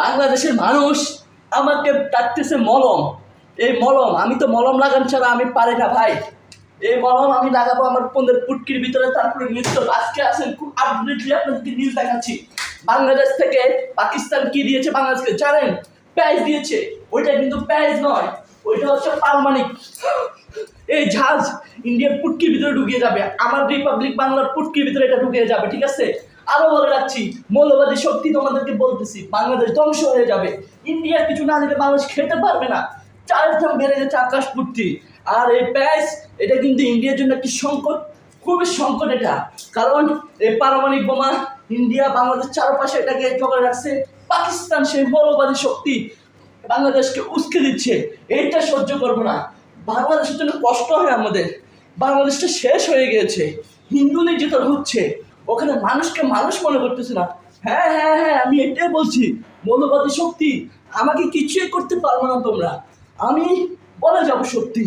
বাংলাদেশের মানুষ আমাকে ডাকতেছে মলম। এই মলম, আমি তো মলম লাগান ছাড়া আমি পারি না ভাই। এই মলম আমি লাগাবো আমার পনের পুটকির ভিতরে। তারপরে নিউজ তো আজকে আসেন, খুব আপডেটলি আপনাদেরকে নিউজ দেখাচ্ছি। বাংলাদেশ থেকে পাকিস্তান কি দিয়েছে বাংলাদেশকে জানেন? প্যাঁচ দিয়েছে। ওইটা কিন্তু প্যাঁচ নয়, ওইটা হচ্ছে পারমাণিক। এই জাহাজ ইন্ডিয়ার পুটকির ভিতরে ঢুকিয়ে যাবে, আমার রিপাবলিক বাংলার পুটকির ভিতরে এটা ঢুকিয়ে যাবে, ঠিক আছে? আরো বলে রাখছি, মৌলবাদী শক্তি তোমাদেরকে বলতেছি, বাংলাদেশ ধ্বংস হয়ে যাবে। ইন্ডিয়ার কিছু না দিলে বাংলাদেশ খেতে পারবে না। চার দাম বেড়ে গেছে আকাশ পূর্তি। আর এই প্যাস, এটা কিন্তু ইন্ডিয়ার জন্য একটি সংকট, খুবই সংকট এটা। কারণ এই পারমাণবিক বোমা ইন্ডিয়া বাংলাদেশ চারপাশে এটাকে জোগাড় রাখছে। পাকিস্তান সেই মৌলবাদী শক্তি বাংলাদেশকে উস্কে দিচ্ছে। এইটা সহ্য করবো না। বাংলাদেশের জন্য কষ্ট হয় আমাদের। বাংলাদেশটা শেষ হয়ে গিয়েছে, হিন্দু নির্যাতন হচ্ছে, ওখানে মানুষকে মানুষ মনে করতেছে না। হ্যাঁ হ্যাঁ হ্যাঁ, আমি এটাই বলছি, মৌলবাদী শক্তি আমাকে কিছুই করতে পারবো না তোমরা। আমি বলে যাব সত্যি,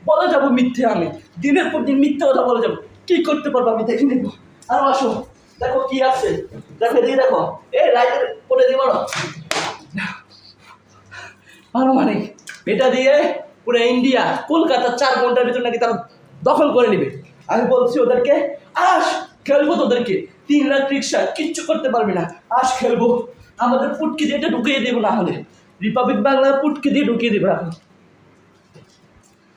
বলে যাব মিথ্যে, আমি দিনের পর দিন মিথ্যে কথা বলে যাবো। কি করতে পারবো আমি দেখে নেবো। আরো আসো, দেখো কি আছে, দেখো এদিকে দেখো, এই লাইটের করে দিই বলো পারমাণবিক। এটা দিয়ে পুরো ইন্ডিয়া, কলকাতা 4 ঘন্টার ভিতর নাকি তারা দখল করে নেবে। আমি বলছি ওদেরকে, আস খেলবো তোদেরকে। 3 লাখ রিক্সা কিচ্ছু করতে পারবি না, আস খেলবো। আমাদের পুটকি দিয়ে এটা ঢুকিয়ে দেবো, না হলে রিপাবলিক বাংলার পুটকি দিয়ে ঢুকিয়ে দেবো এখন।